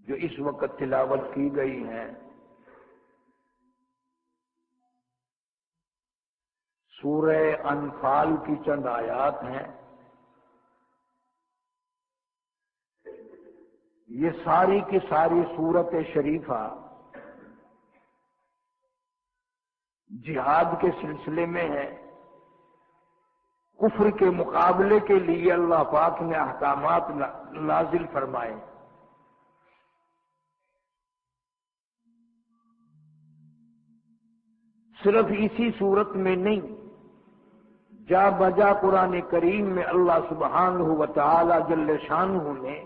جو اس وقت تلاوت کی گئی ہیں سورہ انفال کی چند آیات ہیں. یہ ساری کی ساری سورت شریفہ جہاد کے سلسلے میں ہے. کفر کے مقابلے کے لیے اللہ پاک نے احکامات نازل فرمائے. صرف اسی صورت میں نہیں، جا بجا قرآن کریم میں اللہ سبحانہ و تعالی جل شانہ نے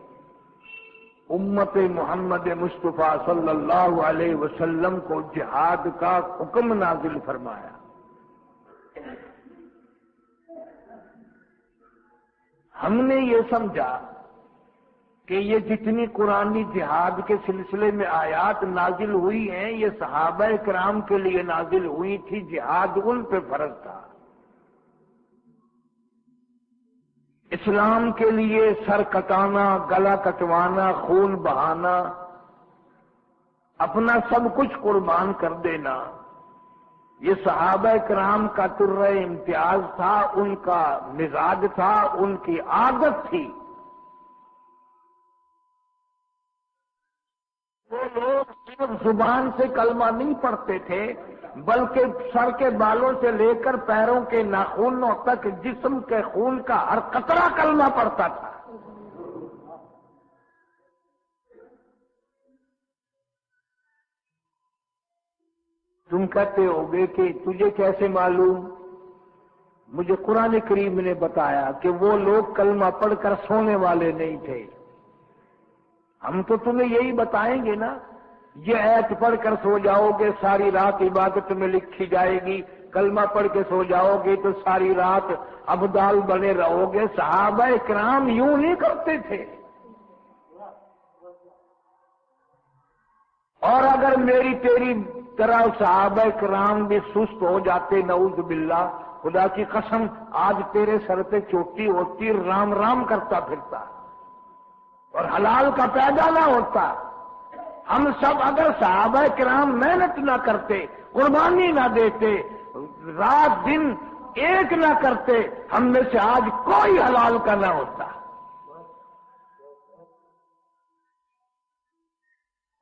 امت محمد مصطفیٰ صلی اللہ علیہ وسلم کو جہاد کا حکم نازل فرمایا. ہم نے یہ سمجھا کہ یہ جتنی قرآنی جہاد کے سلسلے میں آیات نازل ہوئی ہیں یہ صحابہ کرام کے لیے نازل ہوئی تھی، جہاد ان پہ فرض تھا. اسلام کے لیے سر کٹانا، گلا کٹوانا، خون بہانا، اپنا سب کچھ قربان کر دینا، یہ صحابہ کرام کا طرہ امتیاز تھا، ان کا مزاج تھا، ان کی عادت تھی. وہ لوگ صرف زبان سے کلمہ نہیں پڑھتے تھے بلکہ سر کے بالوں سے لے کر پیروں کے ناخنوں تک جسم کے خون کا ہر قطرہ کلمہ پڑتا تھا. تم کہتے ہوگے کہ تجھے کیسے معلوم؟ مجھے قرآن کریم نے بتایا کہ وہ لوگ کلمہ پڑھ کر سونے والے نہیں تھے. ہم تو تمہیں یہی بتائیں گے نا، یہ ایت پڑھ کر سو جاؤ گے ساری رات عبادت میں لکھی جائے گی، کلمہ پڑھ کے سو جاؤ گے تو ساری رات ابدال بنے رہو گے. صحابہ کرام یوں نہیں کرتے تھے. اور اگر میری تیری طرح صحابہ کرام بھی سست ہو جاتے، نعوذ باللہ، خدا کی قسم آج تیرے سر پہ چوٹی ہوتی، رام رام کرتا پھرتا اور حلال کا پیدا نہ ہوتا. ہم سب اگر صحابہ کرام محنت نہ کرتے، قربانی نہ دیتے، رات دن ایک نہ کرتے، ہم میں سے آج کوئی حلال کا نہ ہوتا.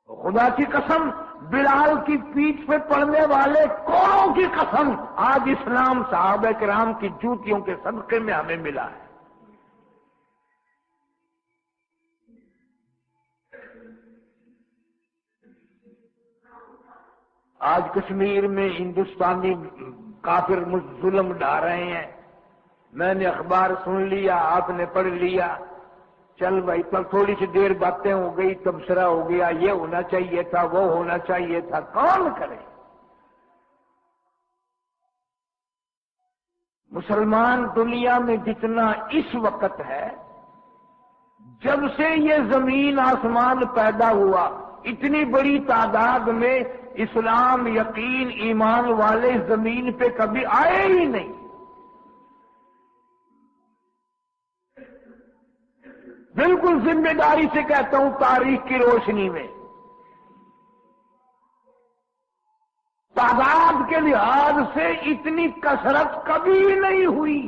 خدا کی قسم، بلال کی پیٹھ پہ پڑنے والے کوڑوں کی قسم، آج اسلام صحابہ کرام کی جوتیوں کے صدقے میں ہمیں ملا ہے. آج کشمیر میں ہندوستانی کافر ظلم ڈھا رہے ہیں. میں نے اخبار سن لیا، آپ نے پڑھ لیا، چل بھائی پر تھوڑی سی دیر باتیں ہو گئی، تبصرہ ہو گیا، یہ ہونا چاہیے تھا، وہ ہونا چاہیے تھا. کون کرے؟ مسلمان دنیا میں جتنا اس وقت ہے، جب سے یہ زمین آسمان پیدا ہوا، اتنی بڑی تعداد میں اسلام، یقین، ایمان والے زمین پہ کبھی آئے ہی نہیں. بالکل ذمہ داری سے کہتا ہوں، تاریخ کی روشنی میں تعداد کے لحاظ سے اتنی کثرت کبھی نہیں ہوئی.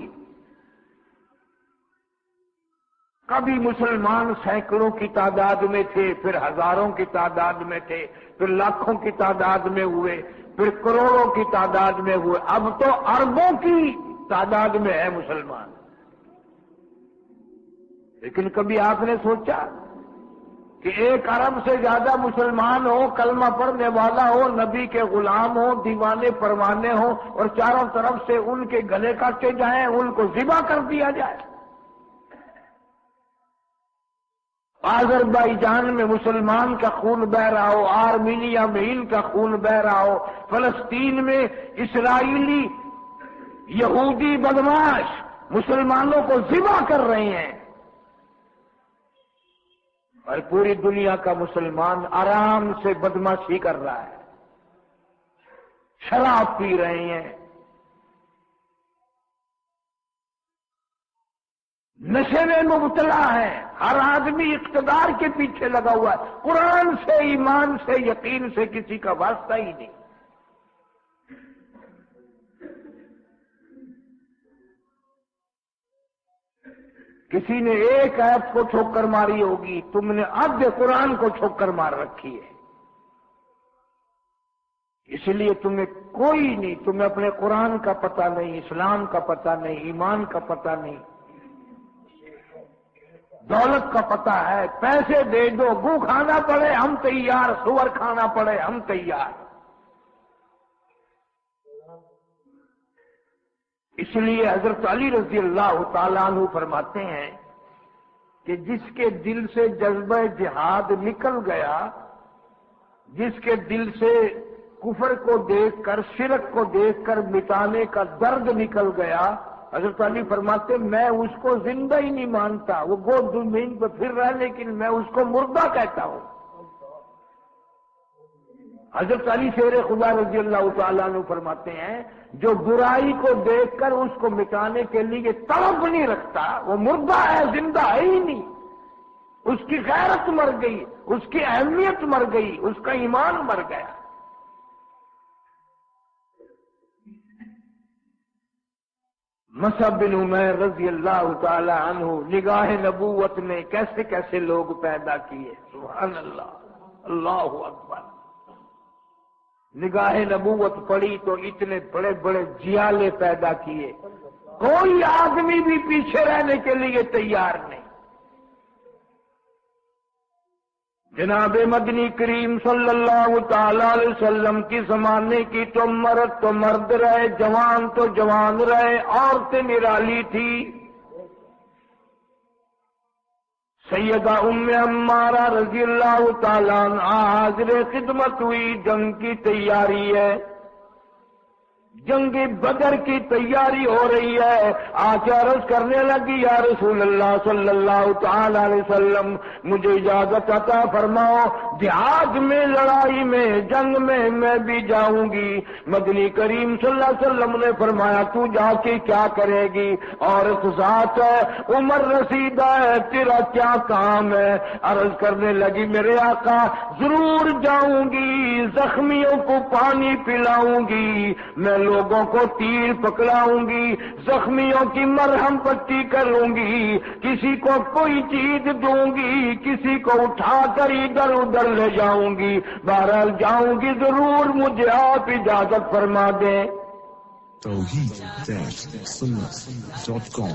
کبھی مسلمان سینکڑوں کی تعداد میں تھے، پھر ہزاروں کی تعداد میں تھے، پھر لاکھوں کی تعداد میں ہوئے، پھر کروڑوں کی تعداد میں ہوئے، اب تو اربوں کی تعداد میں ہے مسلمان. لیکن کبھی آپ نے سوچا کہ 1 ارب سے زیادہ مسلمان ہو، کلمہ پڑھنے والا ہو، نبی کے غلام ہو، دیوانے پروانے ہو، اور چاروں طرف سے ان کے گلے کاٹے جائیں، ان کو ذبح کر دیا جائے. آذربائیجان میں مسلمان کا خون بہ رہا ہو، آرمینیا میں ان کا خون بہ رہا ہو، فلسطین میں اسرائیلی یہودی بدماش مسلمانوں کو ذبح کر رہے ہیں، اور پوری دنیا کا مسلمان آرام سے بدماشی کر رہا ہے، شراب پی رہے ہیں، نشے میں مبتلا ہے، ہر آدمی اقتدار کے پیچھے لگا ہوا ہے، قرآن سے، ایمان سے، یقین سے کسی کا واسطہ ہی نہیں۔ کسی نے ایک ایپ کو ٹھوکر ماری ہوگی، تم نے آدھے قرآن کو ٹھوکر مار رکھی ہے۔ اس لیے تمہیں کوئی نہیں، تمہیں اپنے قرآن کا پتہ نہیں، اسلام کا پتہ نہیں، ایمان کا پتہ نہیں، دولت کا پتہ ہے، پیسے دے دو، گو کھانا پڑے ہم تیار، سور کھانا پڑے ہم تیار۔ اس لیے حضرت علی رضی اللہ تعالیٰ عنہ فرماتے ہیں کہ جس کے دل سے جذبہ جہاد نکل گیا، جس کے دل سے کفر کو دیکھ کر، شرک کو دیکھ کر مٹانے کا درد نکل گیا، حضرت علی فرماتے میں اس کو زندہ ہی نہیں مانتا، وہ گود زمین پہ پھر رہا لیکن میں اس کو مردہ کہتا ہوں۔ حضرت علی شیر خدا رضی اللہ تعالیٰ عنہ فرماتے ہیں جو برائی کو دیکھ کر اس کو مٹانے کے لیے طلب نہیں رکھتا، وہ مردہ ہے، زندہ ہے ہی نہیں۔ اس کی غیرت مر گئی، اس کی اہمیت مر گئی، اس کا ایمان مر گیا۔ مصعب بن عمیر رضی اللہ تعالی عنہ، نگاہ نبوت نے کیسے کیسے لوگ پیدا کیے، سبحان اللہ، اللہ اکبر۔ نگاہ نبوت پڑی تو اتنے بڑے بڑے جیالے پیدا کیے، کوئی آدمی بھی پیچھے رہنے کے لیے تیار نہیں۔ جناب مدنی کریم صلی اللہ تعالی علیہ وسلم کی زمانے کی تو مرد رہے، جوان تو جوان رہے، عورتیں نرالی تھی۔ سیدہ ام عمارہ رضی اللہ تعالیٰ عنہ حاضر خدمت ہوئی، جنگ کی تیاری ہے، جنگ بدر کی تیاری ہو رہی ہے۔ آج عرض کرنے لگی یا رسول اللہ صلی اللہ تعالی علیہ وسلم مجھے اجازت عطا فرماؤ، جہاد میں، لڑائی میں، جنگ میں بھی جاؤں گی۔ مدنی کریم صلی اللہ علیہ وسلم نے فرمایا تو جا کے کیا کرے گی؟ عورت ذات ہے، عمر رسیدہ ہے، تیرا کیا کام ہے؟ عرض کرنے لگی میرے آقا ضرور جاؤں گی، زخمیوں کو پانی پلاؤں گی، میں لوگوں کو تیر پکڑاؤں گی، زخمیوں کی مرہم پٹی کروں گی، کسی کو کوئی چیز دوں گی، کسی کو اٹھا کر ادھر ادھر لے جاؤں گی، بہرحال جاؤں گی ضرور، مجھے آپ اجازت فرما دیں۔ توحید-سنت.com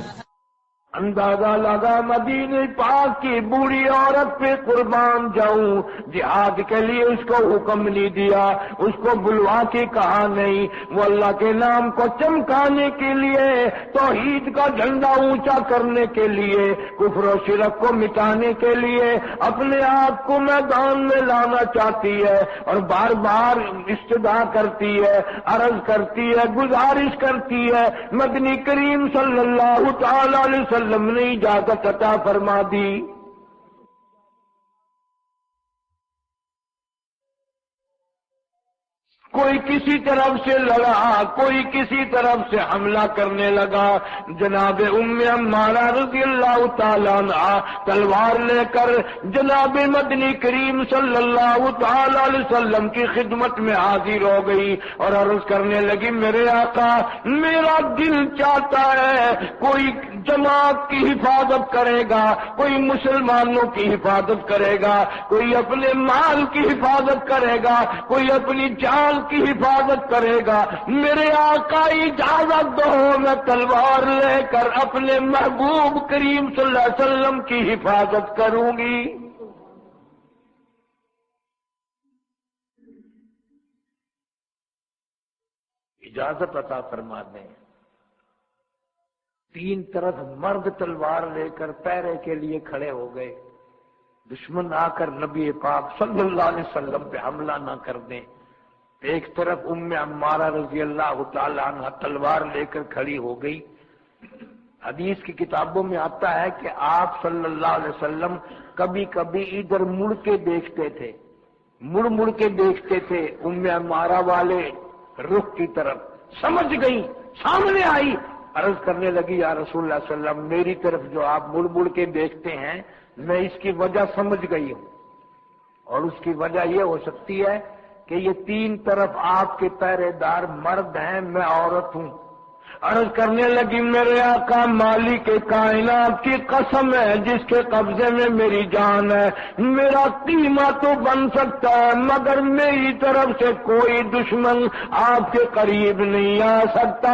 اندازہ لگا مدینے پاک کی بوڑھی عورت پہ قربان جاؤں، جہاد کے لیے اس کو حکم نہیں دیا، اس کو بلوا کے کہا نہیں، وہ اللہ کے نام کو چمکانے کے لیے، توحید کا جھنڈا اونچا کرنے کے لیے، کفر و شرک کو مٹانے کے لیے اپنے آپ کو میدان میں لانا چاہتی ہے، اور بار بار استدعا کرتی ہے، عرض کرتی ہے، گزارش کرتی ہے۔ مدنی کریم صلی اللہ تعالی علیہ وسلم نے اجازت عطا فرما دی۔ کوئی کسی طرف سے لڑا، کوئی کسی طرف سے حملہ کرنے لگا، جناب ام عمارہ رضی اللہ تعالیٰ عنہ تلوار لے کر جناب مدنی کریم صلی اللہ تعالی علیہ وسلم کی خدمت میں حاضر ہو گئی اور عرض کرنے لگی میرے آقا میرا دل چاہتا ہے کوئی جماعت کی حفاظت کرے گا، کوئی مسلمانوں کی حفاظت کرے گا، کوئی اپنے مال کی حفاظت کرے گا، کوئی اپنی جان کی حفاظت کرے گا، میرے آقا اجازت دو میں تلوار لے کر اپنے محبوب کریم صلی اللہ علیہ وسلم کی حفاظت کروں گی۔ اجازت عطا فرما دیں۔ تین طرف مرد تلوار لے کر پہرے کے لیے کھڑے ہو گئے، دشمن آ کر نبی پاک صلی اللہ علیہ وسلم پہ حملہ نہ کر دیں۔ ایک طرف ام عمارہ رضی اللہ تعالی عنہ تلوار لے کر کھڑی ہو گئی۔ حدیث کی کتابوں میں آتا ہے کہ آپ صلی اللہ علیہ وسلم کبھی کبھی ادھر مڑ کے دیکھتے تھے، مڑ کے دیکھتے تھے ام عمارہ والے رخ کی طرف، سمجھ گئی، سامنے آئی عرض کرنے لگی یا رسول اللہ صلی اللہ علیہ وسلم میری طرف جو آپ مڑ مڑ کے دیکھتے ہیں میں اس کی وجہ سمجھ گئی ہوں، اور اس کی وجہ یہ ہو سکتی ہے کہ یہ تین طرف آپ کے پہرے دار مرد ہیں، میں عورت ہوں۔ عرض کرنے لگی میرے آقا مالک کائنات کی قسم ہے جس کے قبضے میں میری جان ہے، میرا قیمہ تو بن سکتا ہے مگر میری طرف سے کوئی دشمن آپ کے قریب نہیں آ سکتا۔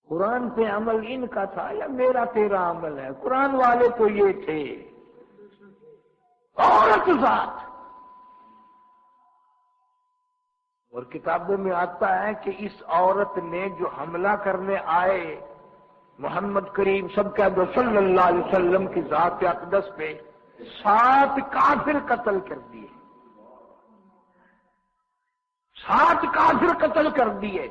قرآن پہ عمل ان کا تھا یا میرا تیرا عمل ہے؟ قرآن والے تو یہ تھے، عورت ذات۔ اور کتابوں میں آتا ہے کہ اس عورت نے جو حملہ کرنے آئے محمد کریم سب کے صلی اللہ علیہ وسلم کی ذات اقدس پہ 7 کافر قتل کر دیے، 7 کافر قتل کر دیے،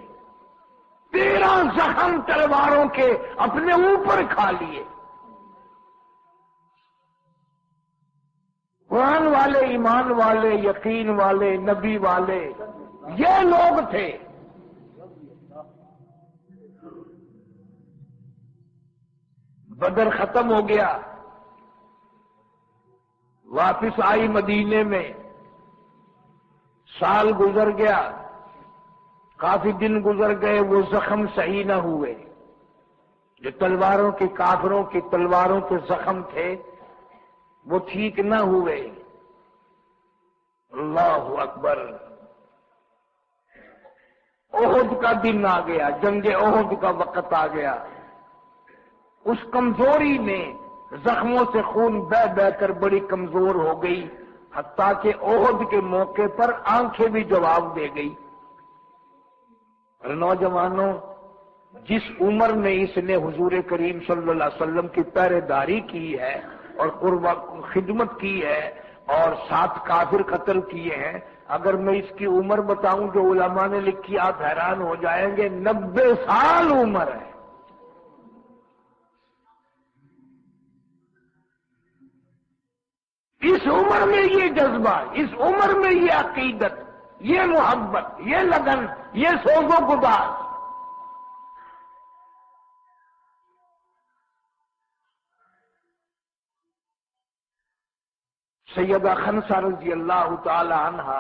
13 زخم تلواروں کے اپنے اوپر کھا لیے۔ قرآن والے، ایمان والے، یقین والے، نبی والے یہ لوگ تھے۔ بدر ختم ہو گیا، واپس آئی مدینے میں، سال گزر گیا، کافی دن گزر گئے، وہ زخم صحیح نہ ہوئے، جو تلواروں کے کافروں کی تلواروں کے زخم تھے وہ ٹھیک نہ ہوئے۔ اللہ اکبر، احد کا دن آ گیا، جنگ احد کا وقت آ گیا۔ اس کمزوری میں زخموں سے خون بہ بہ کر بڑی کمزور ہو گئی، حتیٰ کہ احد کے موقع پر آنکھیں بھی جواب دے گئی۔ اور نوجوانوں، جس عمر میں اس نے حضور کریم صلی اللہ علیہ وسلم کی پہرے داری کی ہے اور خدمت کی ہے اور 7 کافر قتل کیے ہیں، اگر میں اس کی عمر بتاؤں جو علماء نے لکھی آپ حیران ہو جائیں گے، 90 سال عمر ہے۔ اس عمر میں یہ جذبہ، اس عمر میں یہ عقیدت، یہ محبت، یہ لگن، یہ سوز و گداز۔ سیدہ خنسہ رضی اللہ تعالی عنہا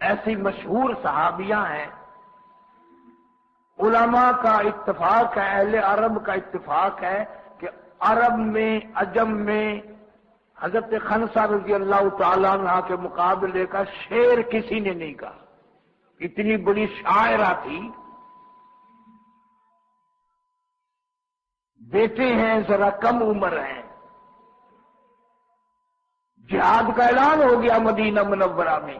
ایسی مشہور صحابیہ ہیں، علماء کا اتفاق ہے، اہل عرب کا اتفاق ہے کہ عرب میں، عجم میں حضرت خنسہ رضی اللہ تعالی عنہ کے مقابلے کا شعر کسی نے نہیں کہا، اتنی بڑی شاعرہ تھی۔ بیٹے ہیں ذرا کم عمر ہیں، جہاد کا اعلان ہو گیا مدینہ منورہ میں،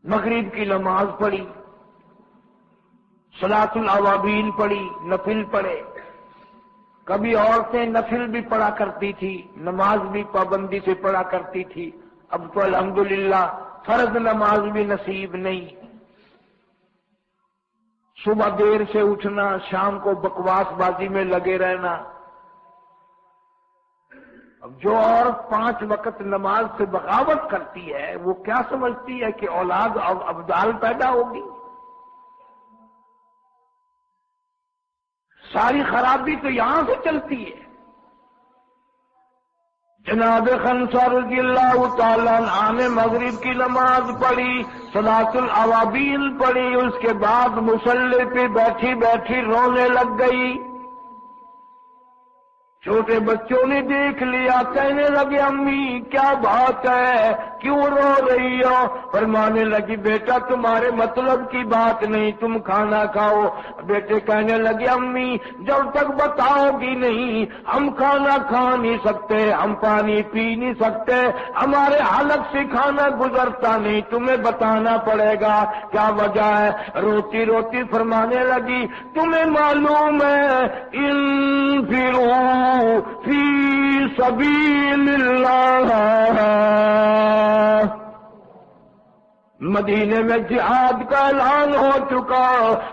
مغرب کی نماز پڑھی، صلاۃ الاوابین پڑھی، نفل پڑھے۔ کبھی عورتیں نفل بھی پڑھا کرتی تھی، نماز بھی پابندی سے پڑھا کرتی تھی، اب تو الحمدللہ فرض نماز بھی نصیب نہیں۔ صبح دیر سے اٹھنا، شام کو بکواس بازی میں لگے رہنا۔ اب جو عورت 5 وقت نماز سے بغاوت کرتی ہے وہ کیا سمجھتی ہے کہ اولاد ابدال پیدا ہوگی؟ ساری خرابی تو یہاں سے چلتی ہے۔ جناب خنسہ رضی اللہ تعالیٰ عنہ نے مغرب کی نماز پڑھی، صلاۃ الاوابین پڑھی، اس کے بعد مصلی پہ بیٹھی بیٹھی رونے لگ گئی۔ چھوٹے بچوں نے دیکھ لیا، کہنے لگے امی کیا بات ہے، کیوں رو رہی ہو؟ فرمانے لگی بیٹا تمہارے مطلب کی بات نہیں، تم کھانا کھاؤ۔ بیٹے کہنے لگے امی جب تک بتاؤ گی نہیں ہم کھانا کھا نہیں سکتے، ہم پانی پی نہیں سکتے، ہمارے حلق سے کھانا گزرتا نہیں، تمہیں بتانا پڑے گا کیا وجہ ہے۔ روتی روتی فرمانے لگی تمہیں معلوم ہے انفروا فی سبیل اللہ، مدینے میں جہاد کا اعلان ہو چکا،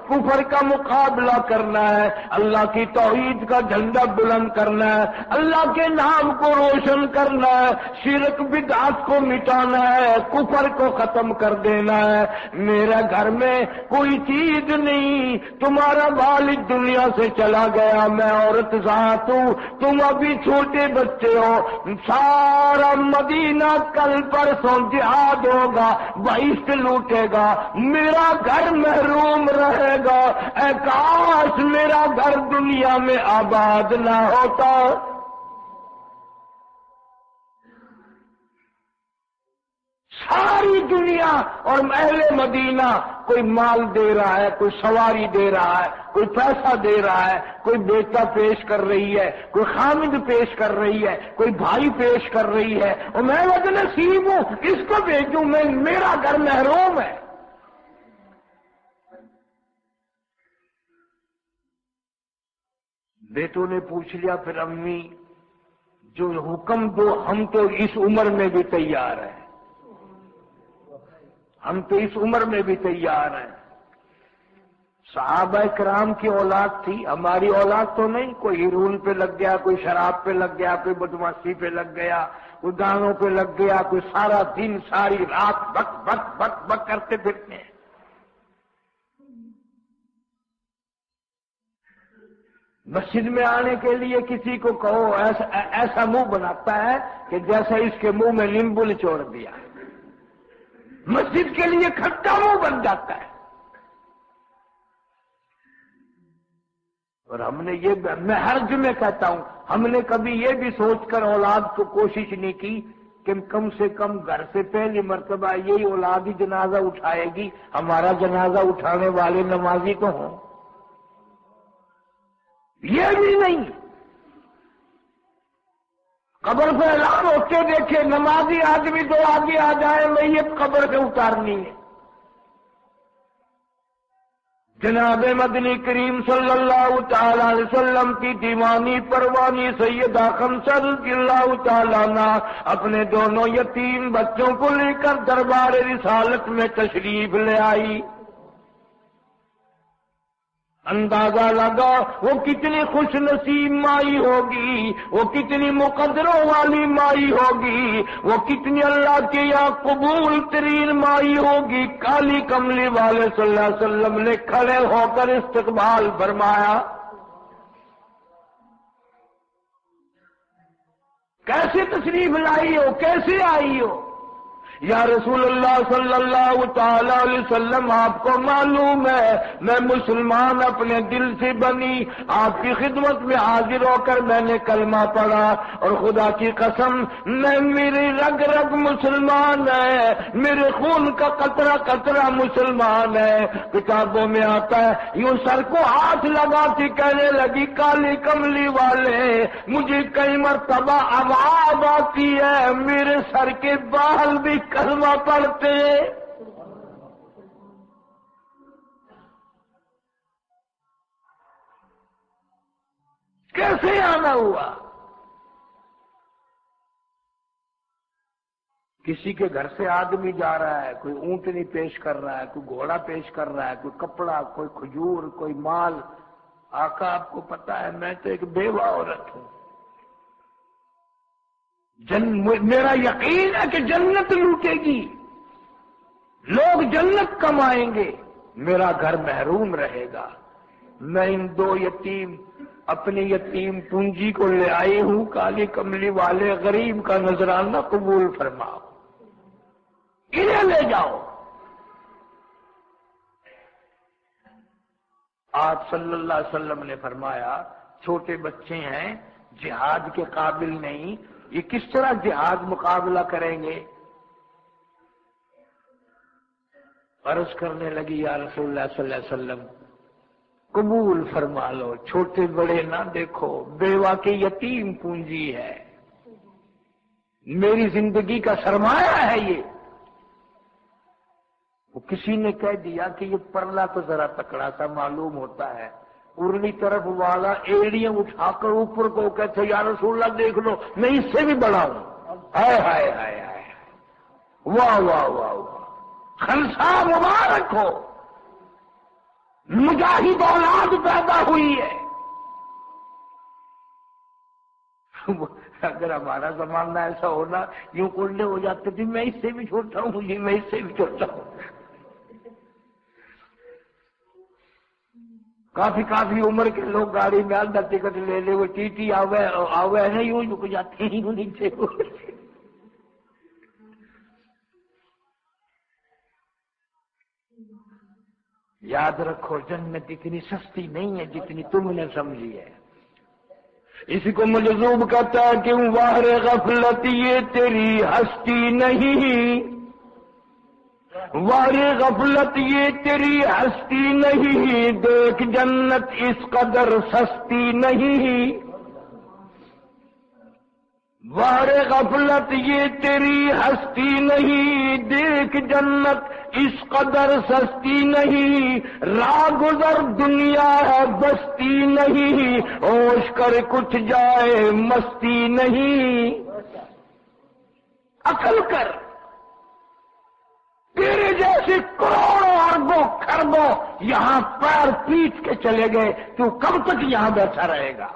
کفر کا مقابلہ کرنا ہے، اللہ کی توحید کا جھنڈا بلند کرنا ہے، اللہ کے نام کو روشن کرنا ہے، شرک بدعت کو مٹانا ہے، کفر کو ختم کر دینا ہے۔ میرے گھر میں کوئی چیز نہیں، تمہارا والد دنیا سے چلا گیا، میں عورت ذات ہوں، تم ابھی چھوٹے بچے ہو، سارا مدینہ کل پرسوں جہاد ہوگا، لوٹے گا، میرا گھر محروم رہے گا۔ اے کاش میرا گھر دنیا میں آباد نہ ہوتا۔ ساری دنیا اور اہل مدینہ، کوئی مال دے رہا ہے، کوئی سواری دے رہا ہے، کوئی پیسہ دے رہا ہے، کوئی بیٹا پیش کر رہی ہے، کوئی خامد پیش کر رہی ہے، کوئی بھائی پیش کر رہی ہے، اور میں بد نصیب ہوں، اس کو بھیجوں، میرا گھر محروم ہے۔ بیٹوں نے پوچھ لیا، پھر امی جو حکم دو، ہم تو اس عمر میں بھی تیار ہیں، ہم تو اس عمر میں بھی تیار ہیں۔ صحابہ کرام کی اولاد تھی، ہماری اولاد تو نہیں، کوئی ہیرون پہ لگ گیا، کوئی شراب پہ لگ گیا، کوئی بدماشی پہ لگ گیا، کوئی گانوں پہ لگ گیا، کوئی سارا دن ساری رات بک بک بک بک کرتے پھرتے ہیں۔ مسجد میں آنے کے لیے کسی کو کہو، ایسا منہ بناتا ہے کہ جیسا اس کے منہ میں لیمبو نچوڑ دیا، مسجد کے لیے کھٹا منہ بن جاتا ہے۔ اور ہم نے یہ، میں ہر جمعے کہتا ہوں، ہم نے کبھی یہ بھی سوچ کر اولاد کو کوشش نہیں کی کہ کم سے کم گھر سے پہلی مرتبہ یہی اولاد ہی جنازہ اٹھائے گی، ہمارا جنازہ اٹھانے والے نمازی تو ہوں، یہ بھی نہیں۔ قبر پہ اعلان ہوتے دیکھے، نمازی آدمی تو آگے آ جائے، میت قبر سے اتارنی ہے۔ جناب مدنی کریم صلی اللہ تعالی علیہ وسلم کی دیوانی پروانی سیدہ خمسہ رضی اللہ تعالی عنہ اپنے دونوں یتیم بچوں کو لے کر دربار رسالت میں تشریف لے آئی۔ اندازہ لگا وہ کتنی خوش نصیب مائی ہوگی، وہ کتنی مقدروں والی مائی ہوگی، وہ کتنی اللہ کے یہاں قبول ترین مائی ہوگی۔ کالی کملی والے صلی اللہ علیہ وسلم نے کھڑے ہو کر استقبال فرمایا۔ کیسے تشریف لائی ہو، کیسے آئی ہو؟ یا رسول اللہ صلی اللہ تعالی علیہ وسلم، آپ کو معلوم ہے میں مسلمان اپنے دل سے بنی، آپ کی خدمت میں حاضر ہو کر میں نے کلمہ پڑھا، اور خدا کی قسم میں، میری رگ رگ مسلمان ہے، میرے خون کا قطرہ قطرہ مسلمان ہے۔ کتابوں میں آتا ہے، یوں سر کو ہاتھ لگاتی کہنے لگی، کالی کملی والے مجھے کئی مرتبہ آواز آتی ہے، میرے سر کے بال بھی کلمہ پڑھتے۔ کیسے آنا ہوا؟ کسی کے گھر سے آدمی جا رہا ہے، کوئی اونٹنی پیش کر رہا ہے، کوئی گھوڑا پیش کر رہا ہے، کوئی کپڑا، کوئی کھجور، کوئی مال۔ آقا آپ کو پتا ہے میں تو ایک بیوہ عورت ہوں، میرا یقین ہے کہ جنت لوٹے گی، لوگ جنت کمائیں گے، میرا گھر محروم رہے گا۔ میں ان دو یتیم، اپنی یتیم پونجی کو لے آئی ہوں، کالی کملی والے غریب کا نذرانہ قبول فرماؤ، انہیں لے جاؤ۔ آپ صلی اللہ علیہ وسلم نے فرمایا، چھوٹے بچے ہیں، جہاد کے قابل نہیں، یہ کس طرح جہاد مقابلہ کریں گے؟ عرض کرنے لگی، یا رسول اللہ صلی اللہ علیہ وسلم قبول فرما لو، چھوٹے بڑے نہ دیکھو، بیوہ کی یتیم پونجی ہے، میری زندگی کا سرمایہ ہے یہ۔ وہ کسی نے کہہ دیا کہ یہ پرلا تو ذرا تکڑا سا معلوم ہوتا ہے، ارلی طرف والا ایڑیاں اٹھا کر اوپر کو کہتے، یا رسول اللہ دیکھ لو میں اس سے بھی بڑا ہوں۔ ہائے ہائے ہائے ہائے، واہ واہ واہ واہ، خنسا مبارک ہو، مجاہد اولاد پیدا ہوئی ہے۔ اگر ہمارا زمانہ ایسا ہونا، یوں کلے ہو جاتے تھے، میں اس سے بھی چھوٹا ہوں جی، میں اس سے بھی چھوٹا ہوں۔ کافی عمر کے لوگ گاڑی میں اندر ٹکٹ لے لے، وہ ٹی ٹی آوے ہے، یوں رک جاتے ہیں، یوں نیچے۔ یاد رکھو جنت اتنی سستی نہیں ہے جتنی تم نے سمجھی ہے۔ اسی کو مجذوب کہتا ہے کہ واہر غفلت یہ تیری ہستی نہیں، واہر غفلت یہ تیری ہستی نہیں، دیکھ جنت اس قدر سستی نہیں، واہر غفلت یہ تیری ہستی نہیں، دیکھ جنت اس قدر سستی نہیں، راہ گزر دنیا ہے بستی نہیں، ہوش کر کچھ جائے مستی نہیں۔ عقل کر، تیرے جیسے کروڑوں اربوں خربوں یہاں پیر پیٹ کے چلے گئے، تو کب تک یہاں بیٹھا رہے گا؟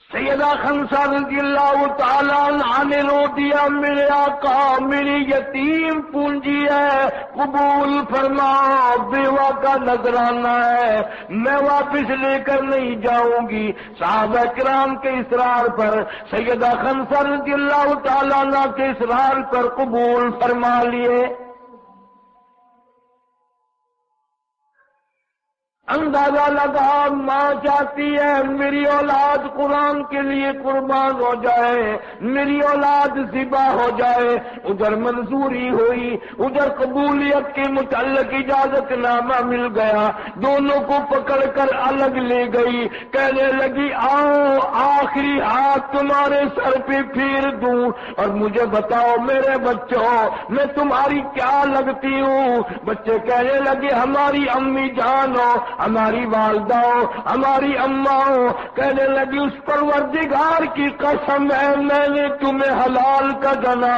سیدہ خنسا رضی اللہ تعالیٰ عنہ نے رو دیا، میرے آقا میری یتیم پونجی ہے، قبول فرما، بیوہ کا نذرانہ ہے، میں واپس لے کر نہیں جاؤں گی۔ صحابہ کرام کے اصرار پر، سیدہ خنسا رضی اللہ تعالیٰ عنہ کے اصرار پر قبول فرما لیے۔ اندازہ لگا ماں چاہتی ہے میری اولاد قرآن کے لیے قربان ہو جائے، میری اولاد ذبح ہو جائے۔ ادھر منظوری ہوئی، ادھر قبولیت کے متعلق اجازت نامہ مل گیا، دونوں کو پکڑ کر الگ لے گئی، کہنے لگی آؤ آخری ہاتھ تمہارے سر پہ پھیر دوں اور مجھے بتاؤ میرے بچوں میں تمہاری کیا لگتی ہوں؟ بچے کہنے لگے ہماری امی جان ہو، ہماری والدہ ہو، ہماری اماں ہو۔ کہنے لگی اس پروردگار کی قسم ہے میں نے تمہیں حلال کا جنا،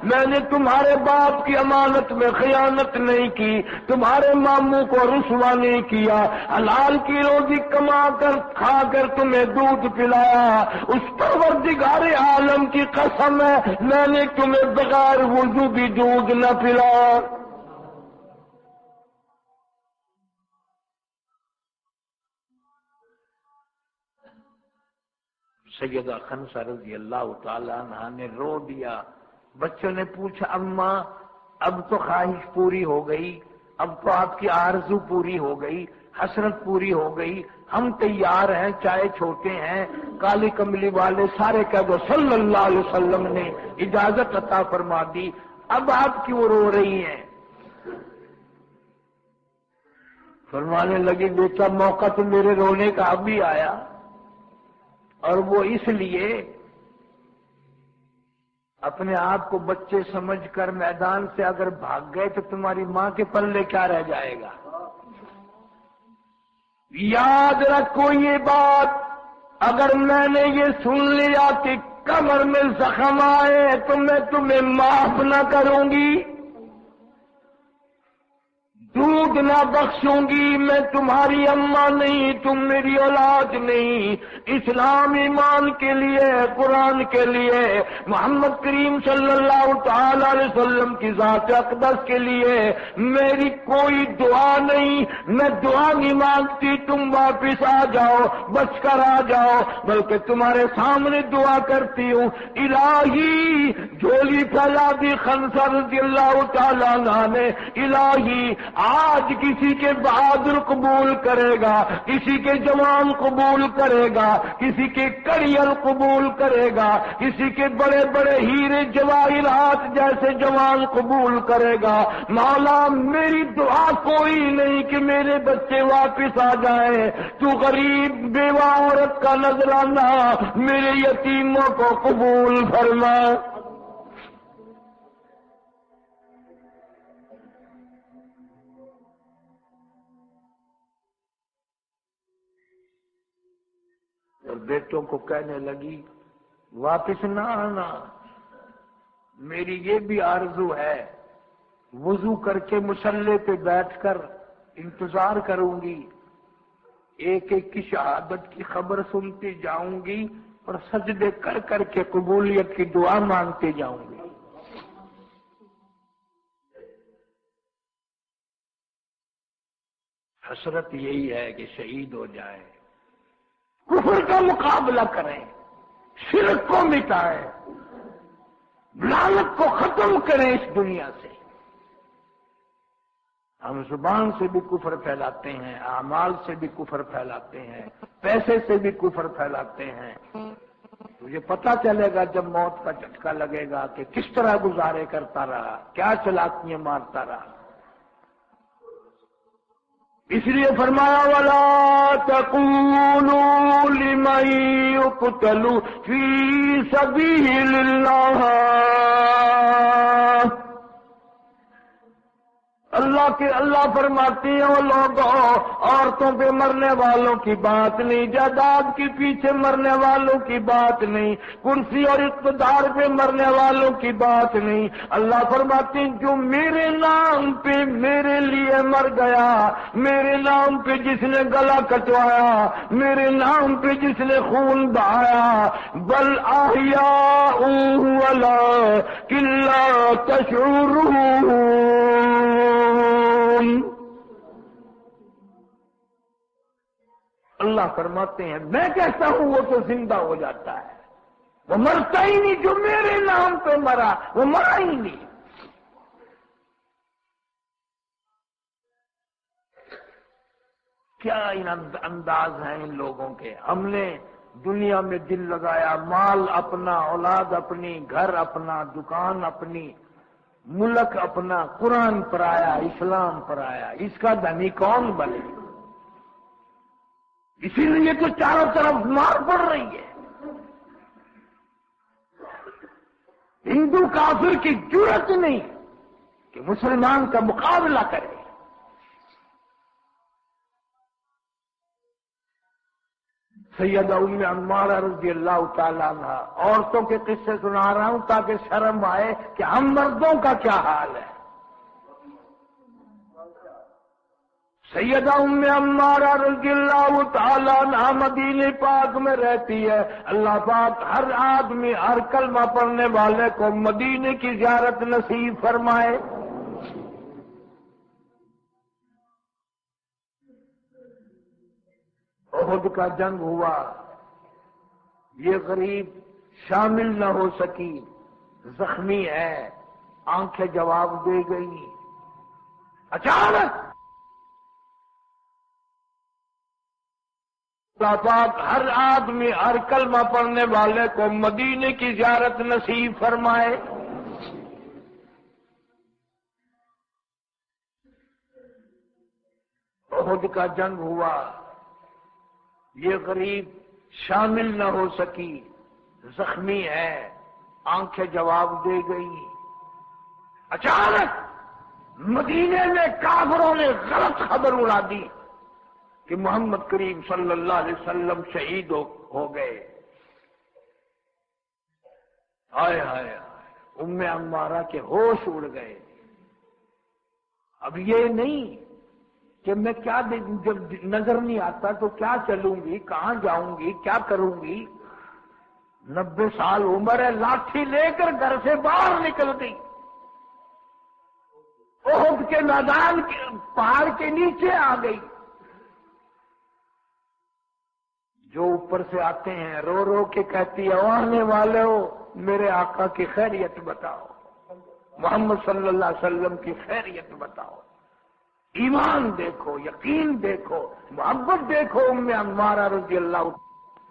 میں نے تمہارے باپ کی امانت میں خیانت نہیں کی، تمہارے ماموں کو رسوا نہیں کیا، حلال کی روزی کما کر کھا کر تمہیں دودھ پلایا، اس پروردگار عالم کی قسم ہے میں نے تمہیں بغیر وضو بھی دودھ نہ پلایا۔ سیدہ خنسا رضی اللہ تعالی عنہ نے رو دیا۔ بچوں نے پوچھا اماں اب تو خواہش پوری ہو گئی، اب تو آپ کی آرزو پوری ہو گئی، حسرت پوری ہو گئی، ہم تیار ہیں، چاہے چھوٹے ہیں، کالی کملی والے سارے کہہ دو صلی اللہ علیہ وسلم نے اجازت عطا فرما دی، اب آپ کیوں رو رہی ہیں؟ فرمانے لگی بیٹا موقع تو میرے رونے کا اب بھی آیا، اور وہ اس لیے اپنے آپ کو بچے سمجھ کر میدان سے اگر بھاگ گئے تو تمہاری ماں کے پلے کیا رہ جائے گا؟ یاد رکھو یہ بات، اگر میں نے یہ سن لیا کہ کمر میں زخم آئے تو میں تمہیں معاف نہ کروں گی، دودھ نہ بخشوں گی، میں تمہاری اماں نہیں، تم میری اولاد نہیں۔ اسلام ایمان کے لیے، قرآن کے لیے، محمد کریم صلی اللہ تعالی علیہ وسلم کی ذات اقدس کے لیے میری کوئی دعا نہیں، میں دعا نہیں مانگتی تم واپس آ جاؤ، بچ کر آ جاؤ، بلکہ تمہارے سامنے دعا کرتی ہوں الہی، جھولی پھیلا دی خنسا رضی اللہ تعالیٰ عنہ نے، الہی آج کسی کے بہادر قبول کرے گا، کسی کے جوان قبول کرے گا، کسی کے کڑیل قبول کرے گا، کسی کے بڑے بڑے ہیرے جواہرات جیسے جوان قبول کرے گا۔ مولا میری دعا کوئی نہیں کہ میرے بچے واپس آ جائیں، تو غریب بیوہ عورت کا نذرانہ میرے یتیموں کو قبول فرما۔ اور بیٹوں کو کہنے لگی واپس نہ آنا. میری یہ بھی آرزو ہے، وضو کر کے مصلے پہ بیٹھ کر انتظار کروں گی، ایک ایک کی شہادت کی خبر سنتی جاؤں گی اور سجدے کر کر کے قبولیت کی دعا مانگتے جاؤں گی. حسرت یہی ہے کہ شہید ہو جائے، کفر کا مقابلہ کریں، شرک کو مٹائیں، لعنت کو ختم کریں اس دنیا سے. ہم زبان سے بھی کفر پھیلاتے ہیں، اعمال سے بھی کفر پھیلاتے ہیں، پیسے سے بھی کفر پھیلاتے ہیں. تجھے پتہ چلے گا جب موت کا جھٹکا لگے گا کہ کس طرح گزارے کرتا رہا، کیا چلاکیاں مارتا رہا. اس لیے فرمایا وَلَا تَقُولُوا لِمَن يُقْتَلُ فِي سَبِيلِ اللَّهِ. اللہ فرماتی ہیں وہ لوگ عورتوں پہ مرنے والوں کی بات نہیں، جائیداد کے پیچھے مرنے والوں کی بات نہیں، کرسی اور اقتدار پہ مرنے والوں کی بات نہیں. اللہ فرماتی ہیں جو میرے نام پہ میرے لیے مر گیا، میرے نام پہ جس نے گلا کٹوایا، میرے نام پہ جس نے خون بہایا، بل احیاء ولکن لا تشعرون. اللہ فرماتے ہیں میں کہتا ہوں وہ تو زندہ ہو جاتا ہے، وہ مرتا ہی نہیں. جو میرے نام پہ مرا وہ مرا ہی نہیں. کیا انداز ہیں ان لوگوں کے. ہم نے دنیا میں دل لگایا، مال اپنا، اولاد اپنی، گھر اپنا، دکان اپنی، ملک اپنا، قرآن پر آیا، اسلام پر آیا. اس کا دھنی کون بنے؟ اسی لیے تو چاروں طرف مار پڑ رہی ہے. ہندو کافر کی جرأت نہیں کہ مسلمان کا مقابلہ کرے. سیدہ ام عمارہ رضی اللہ تعالیٰ عنہ، عورتوں کے قصے سنا رہا ہوں تاکہ شرم آئے کہ ہم مردوں کا کیا حال ہے. سیدہ ام عمارہ رضی اللہ تعالیٰ عنہ مدینہ پاک میں رہتی ہے. اللہ پاک ہر آدمی، ہر کلمہ پڑھنے والے کو مدینے کی زیارت نصیب فرمائے. احد کا جنگ ہوا، یہ غریب شامل نہ ہو سکی، زخمی ہے، آنکھیں جواب دے گئی. اچانک اللہ پاک ہر آدمی، ہر کلمہ پڑھنے والے کو مدینے کی زیارت نصیب فرمائے. احد کا جنگ ہوا، یہ غریب شامل نہ ہو سکی، زخمی ہے، آنکھیں جواب دے گئی. اچانک مدینے میں کافروں نے غلط خبر اڑا دی کہ محمد کریم صلی اللہ علیہ وسلم شہید ہو گئے. ہائے ہائے ہائے، ام عمارہ کے ہوش اڑ گئے. اب یہ نہیں کہ میں کیا جب نظر نہیں آتا تو کیا چلوں گی، کہاں جاؤں گی، کیا کروں گی. 90 سال عمر ہے، لاٹھی لے کر گھر سے باہر نکل گئی. احد کے میدان کے پہاڑ کے نیچے آ گئی. جو اوپر سے آتے ہیں رو رو کے کہتی ہے آنے والے ہو میرے آقا کی خیریت بتاؤ، محمد صلی اللہ علیہ وسلم کی خیریت بتاؤ. ایمان دیکھو، یقین دیکھو، محبت دیکھو. ام عمارہ رضی اللہ.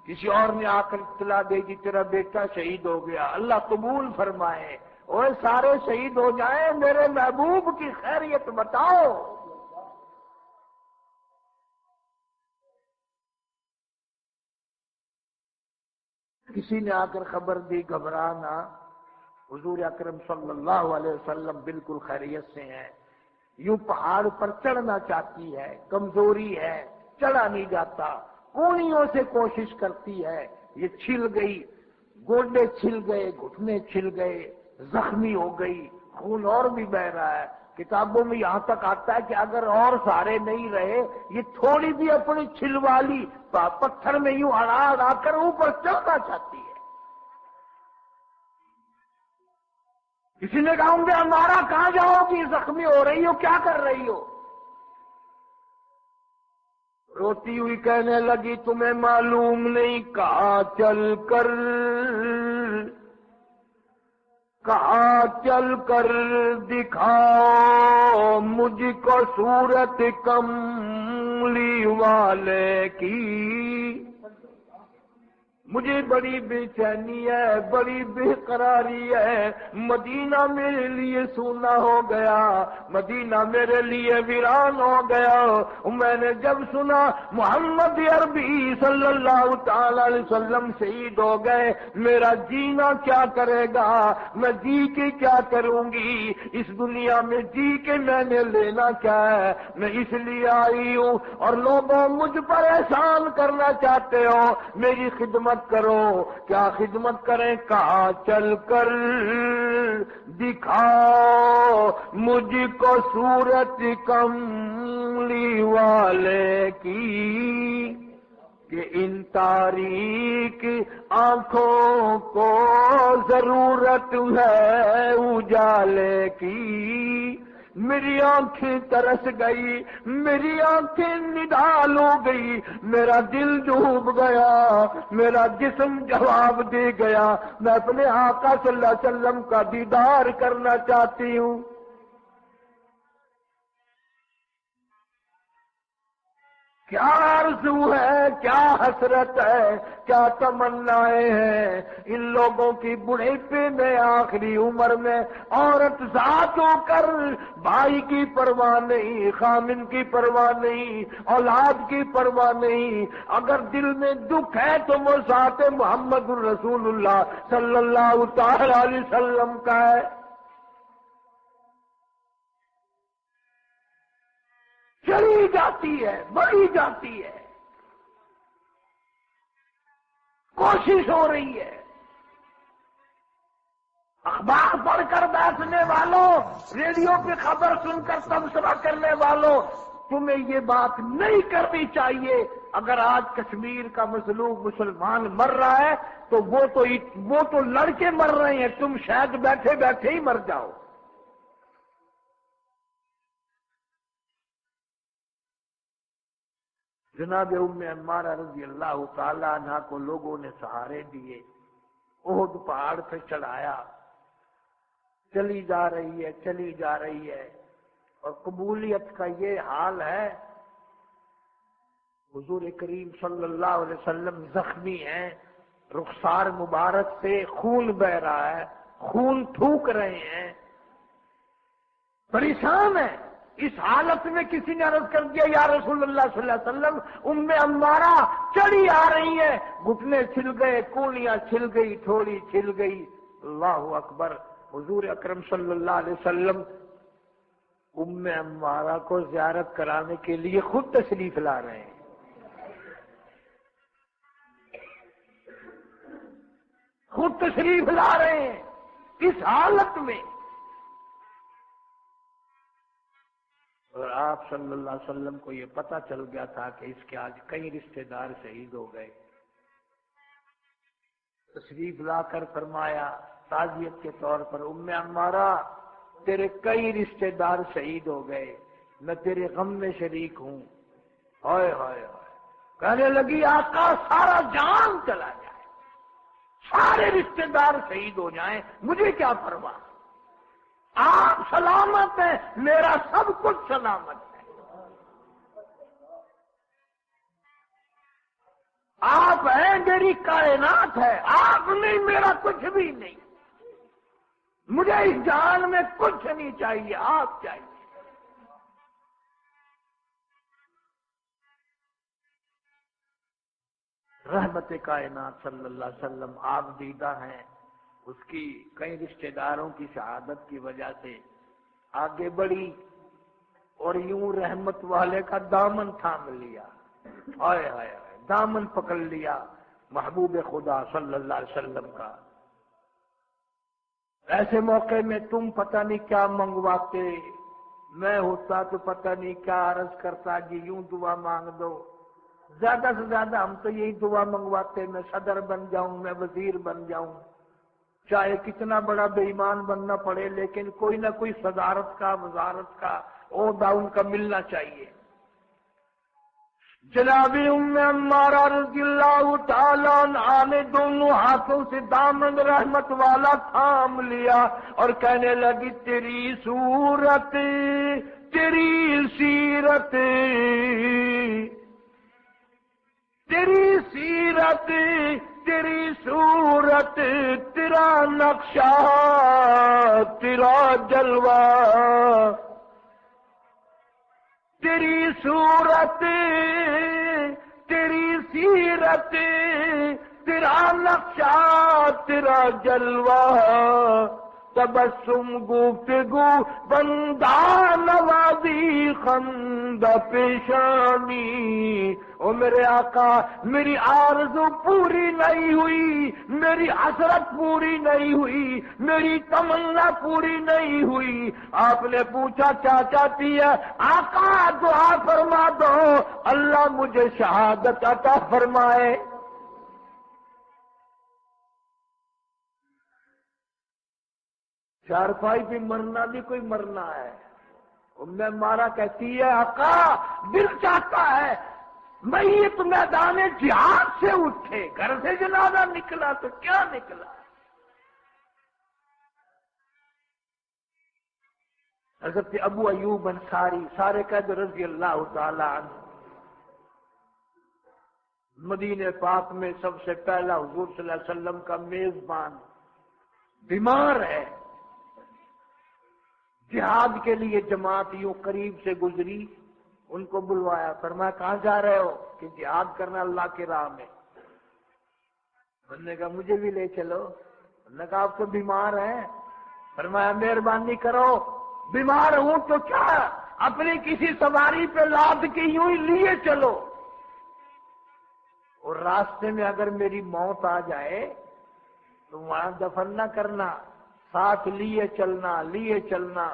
کسی اور نے آ کر اطلاع دے دی تیرا بیٹا شہید ہو گیا. اللہ قبول فرمائے. اور سارے شہید ہو جائیں، میرے محبوب کی خیریت بتاؤ. کسی نے آ کر خبر دی گھبرانا، حضور اکرم صلی اللہ علیہ وسلم بالکل خیریت سے ہیں. یوں پہاڑ پر چڑھنا چاہتی ہے، کمزوری ہے، چڑھا نہیں جاتا، کونیوں سے کوشش کرتی ہے. یہ چھل گئی، گوڈے چھل گئے، گھٹنے چھل گئے، زخمی ہو گئی، خون اور بھی بہ رہا ہے۔ کتابوں میں یہاں تک آتا ہے کہ اگر اور سارے نہیں رہے، یہ تھوڑی بھی اپنی چھلوالی پتھر میں یوں اڑا اڑا کر اوپر چڑھنا چاہتی ہے۔ کسی نے کہا ہوں گے ہمارا کہاں جاؤ گی، زخمی ہو رہی ہو، کیا کر رہی ہو؟ روتی ہوئی کہنے لگی تمہیں معلوم نہیں، کہاں چل کر دکھاؤ مجھ کو صورت کملی والے کی، مجھے بڑی بے چینی ہے، بڑی بے قراری ہے، مدینہ میرے لیے سونا ہو گیا، مدینہ میرے لیے ویران ہو گیا۔ میں نے جب سنا محمد عربی صلی اللہ تعالی علیہ وسلم شہید ہو گئے، میرا جینا کیا کرے گا، میں جی کے کیا کروں گی، اس دنیا میں جی کے میں نے لینا کیا ہے، میں اس لیے آئی ہوں، اور لوگوں مجھ پر احسان کرنا چاہتے ہو، میری خدمت کرو۔ کیا خدمت کریں؟ کہاں چل کر دکھاؤ مجھ کو صورت کملی والے کی، کہ ان تاریک آنکھوں کو ضرورت ہے اجالے کی۔ میری آنکھیں ترس گئی، میری آنکھیں نڈال ہو گئی، میرا دل ڈوب گیا، میرا جسم جواب دے گیا، میں اپنے آقا صلی اللہ علیہ وسلم کا دیدار کرنا چاہتی ہوں۔ کیا آرزو ہے، کیا حسرت ہے، کیا تمنائیں ہیں ان لوگوں کی بڑھاپے میں، آخری عمر میں، عورت ذات ہو کر بھائی کی پرواہ نہیں، خامن کی پرواہ نہیں، اولاد کی پرواہ نہیں۔ اگر دل میں دکھ ہے تو وہ ذات محمد الرسول اللہ صلی اللہ تعالی علیہ وسلم کا ہے۔ چلی جاتی ہے، بڑھی جاتی ہے، کوشش ہو رہی ہے۔ اخبار پڑھ کر بیٹھنے والوں، ریڈیو پہ خبر سن کر تبصرہ کرنے والوں، تمہیں یہ بات نہیں کرنی چاہیے۔ اگر آج کشمیر کا مظلوم مسلمان مر رہا ہے تو وہ تو لڑکے مر رہے ہیں، تم شاید بیٹھے بیٹھے ہی مر جاؤ۔ جناب ام عمارہ رضی اللہ تعالی عنہ کو لوگوں نے سہارے دیے، احد پہاڑ پہ چڑھایا، چلی جا رہی ہے، چلی جا رہی ہے، اور قبولیت کا یہ حال ہے، حضور کریم صلی اللہ علیہ وسلم زخمی ہیں، رخسار مبارک سے خون بہ رہا ہے، خون تھوک رہے ہیں، پریشان ہیں۔ اس حالت میں کسی نے عرض کر دیا یا رسول اللہ صلی اللہ علیہ وسلم، ام عمارہ چڑھی آ رہی ہے، گھٹنے چھل گئے، کونیاں چھل گئی، تھوڑی چھل گئی۔ اللہ اکبر! حضور اکرم صلی اللہ علیہ وسلم ام عمارہ کو زیارت کرانے کے لیے خود تشریف لا رہے ہیں۔ خود تشریف لا رہے ہیں اس حالت میں، اور آپ صلی اللہ علیہ وسلم کو یہ پتہ چل گیا تھا کہ اس کے آج کئی رشتہ دار شہید ہو گئے۔ تشریف لا کر فرمایا تعزیت کے طور پر، ام عمارہ تیرے کئی رشتہ دار شہید ہو گئے، میں تیرے غم میں شریک ہوں۔ ہائے ہائے ہائے! کہنے لگی آقا سارا جان چلا جائے، سارے رشتہ دار شہید ہو جائیں، مجھے کیا پرواہ، آپ سلامت ہیں، میرا سب کچھ سلامت ہے۔ آپ ہیں، میری کائنات ہے، آپ نہیں، میرا کچھ بھی نہیں، مجھے اس جان میں کچھ نہیں چاہیے، آپ چاہیے۔ رحمت کائنات صلی اللہ علیہ وسلم آپ دیدہ ہیں، اس کی کئی رشتہ داروں کی شہادت کی وجہ سے آگے بڑھی اور یوں رحمت والے کا دامن تھام لیا، ہائے ہائے ہائے، دامن پکڑ لیا محبوب خدا صلی اللہ علیہ وسلم کا۔ ایسے موقع میں تم پتہ نہیں کیا منگواتے، میں ہوتا تو پتہ نہیں کیا عرض کرتا کہ یوں دعا مانگ دو۔ زیادہ سے زیادہ ہم تو یہی دعا منگواتے، میں صدر بن جاؤں، میں وزیر بن جاؤں، چاہے کتنا بڑا بے ایمان بننا پڑے، لیکن کوئی نہ کوئی صدارت کا، وزارت کا عہدہ ان کا ملنا چاہیے۔ جناب ام عمارہ رضی اللہ تعالیٰ عنہا نے دونوں ہاتھوں سے دامن رحمت والا تھام لیا اور کہنے لگی تیری صورت، تیری سیرت، تیری سیرت، تیری صورت، تیرا نقشہ، تیرا جلوہ، تیری صورت، تیری سیرت، تیرا نقشہ، تیرا جلوہ، تبسم گفتگو بندہ نوازی خندہ پیشانی۔ او میرے آقا، میری آرزو پوری نہیں ہوئی، میری حسرت پوری نہیں ہوئی، میری تمنا پوری نہیں ہوئی۔ آپ نے پوچھا کیا چاہتی ہے؟ آقا دعا فرما دو اللہ مجھے شہادت عطا فرمائے۔ چارپائی پہ مرنا بھی کوئی مرنا ہے۔ میں مارا کہتی ہے آقا دل چاہتا ہے میت میدان جہاد سے اٹھے، گھر سے جنازہ نکلا تو کیا نکلا۔ حضرت ابو ایوب انصاری سارے قید رضی اللہ تعالی عنہ، مدینہ پاک میں سب سے پہلا حضور صلی اللہ علیہ وسلم کا میزبان، بیمار ہے، جہاد کے لیے جماعت یوں قریب سے گزری، ان کو بلوایا، فرمایا کہاں جا رہے ہو؟ کہ جہاد کرنا اللہ کی راہ میں۔ انہوں نے کہا مجھے بھی لے چلو۔ انہوں نے کہا آپ تو بیمار ہیں۔ فرمایا مہربانی کرو، بیمار ہوں تو کیا، اپنی کسی سواری پہ لاد کے یوں ہی لیے چلو، اور راستے میں اگر میری موت آ جائے تو وہاں دفن نہ کرنا، ساتھ لیے چلنا، لیے چلنا،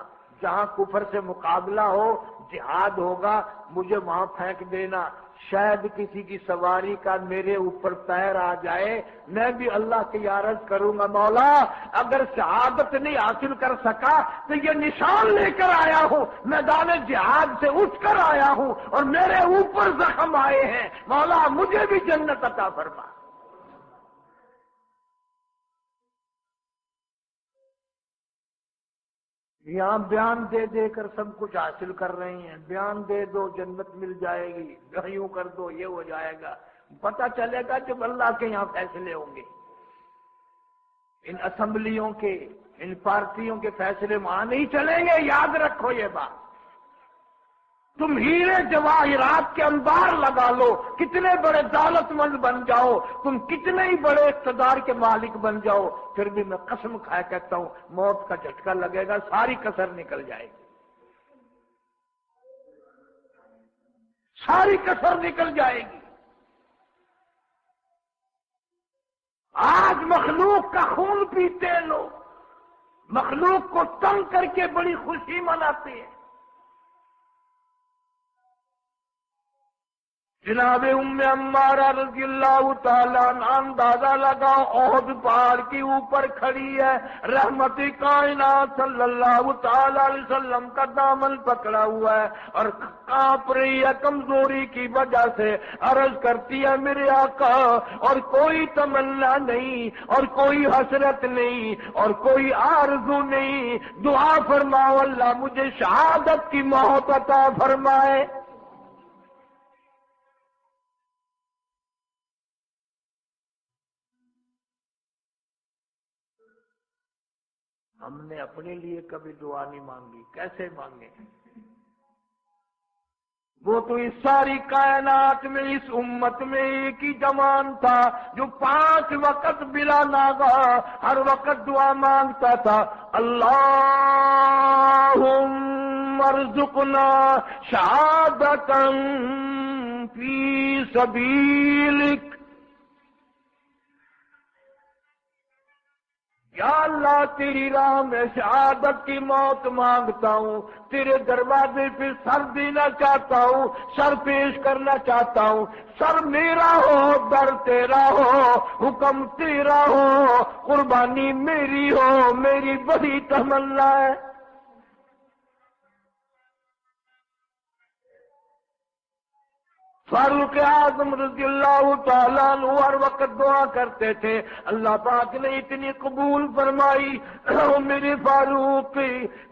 جہاں کفر سے مقابلہ ہو، جہاد ہوگا، مجھے وہاں پھینک دینا، شاید کسی کی سواری کا میرے اوپر پیر آ جائے، میں بھی اللہ کی عرض کروں گا مولا اگر شہادت نہیں حاصل کر سکا تو یہ نشان لے کر آیا ہوں، میدان جہاد سے اٹھ کر آیا ہوں اور میرے اوپر زخم آئے ہیں، مولا مجھے بھی جنت عطا فرما۔ یہاں بیان دے دے کر سب کچھ حاصل کر رہے ہیں، بیان دے دو جنت مل جائے گی، یوں کر دو یہ ہو جائے گا، پتہ چلے گا جب اللہ کے یہاں فیصلے ہوں گے۔ ان اسمبلیوں کے، ان پارٹیوں کے فیصلے وہاں نہیں چلیں گے، یاد رکھو یہ بات۔ تم ہیرے جواہرات کے انبار لگا لو، کتنے بڑے دولت مند بن جاؤ، تم کتنے ہی بڑے اقتدار کے مالک بن جاؤ، پھر بھی میں قسم کھائے کہتا ہوں موت کا جھٹکا لگے گا، ساری کسر نکل جائے گی، ساری کسر نکل جائے گی۔ آج مخلوق کا خون پیتے ہیں لوگ، مخلوق کو تنگ کر کے بڑی خوشی مناتے ہیں۔ جناب ام عمارہ رضی اللہ تعالیٰ عنہ اندازہ لگا احد پہاڑ کے اوپر کھڑی ہے، رحمت کائنات صلی اللہ تعالیٰ علیہ وسلم کا دامن پکڑا ہوا ہے اور کانپ رہی ہے کمزوری کی وجہ سے، عرض کرتی ہے میرے آقا اور کوئی تمنا نہیں اور کوئی حسرت نہیں اور کوئی آرزو نہیں، دعا فرماؤ اللہ مجھے شہادت کی موت عطا فرمائے۔ ہم نے اپنے لیے کبھی دعا نہیں مانگی، کیسے مانگے؟ وہ تو اس ساری کائنات میں اس امت میں ایک ہی جوان تھا جو 5 وقت بلا ناغہ ہر وقت دعا مانگتا تھا، اللہم ارزقنا شہادتا فی سبیلک۔ یا اللہ تیری راہ میں شہادت کی موت مانگتا ہوں، تیرے دروازے پہ سر دینا چاہتا ہوں، سر پیش کرنا چاہتا ہوں، سر میرا ہو، در تیرا ہو، حکم تیرا ہو، قربانی میری ہو، میری بڑی تمنا ہے۔ فاروق اعظم رضی اللہ تعالیٰ عنہ ہر وقت دعا کرتے تھے، اللہ پاک نے اتنی قبول فرمائی، میرے فاروق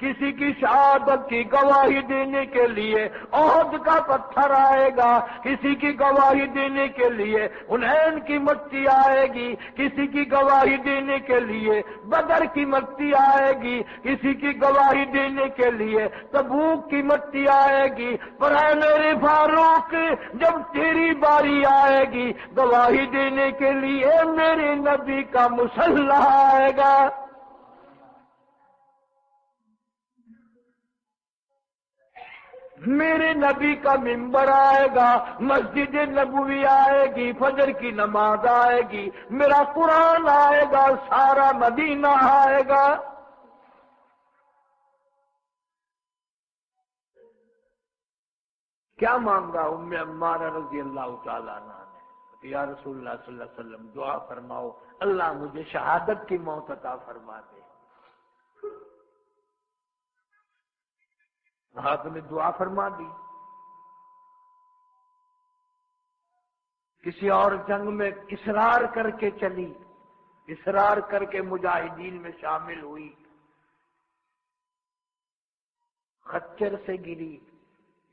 کسی کی شہادت کی گواہی دینے کے لیے احد کا پتھر آئے گا، کسی کی گواہی دینے کے لیے حنین کی مٹی آئے گی، کسی کی گواہی دینے کے لیے بدر کی مٹی آئے گی، کسی کی گواہی دینے کے لیے تبوک کی مٹی آئے گی، پر اے میرے فاروق جب تیری باری آئے گی گواہی دینے کے لیے میرے نبی کا مسلح آئے گا۔ میرے نبی کا منبر آئے گا، مسجد نبوی آئے گی، فجر کی نماز آئے گی، میرا قرآن آئے گا، سارا مدینہ آئے گا۔ کیا مانگا ام عمارہ رضی اللہ تعالیٰ عنہ نے؟ یا رسول اللہ صلی اللہ علیہ وسلم دعا فرماؤ، اللہ مجھے شہادت کی موت عطا فرما دے۔ آپ نے دعا فرما دی۔ کسی اور جنگ میں اصرار کر کے چلی، اصرار کر کے مجاہدین میں شامل ہوئی، خچر سے گری،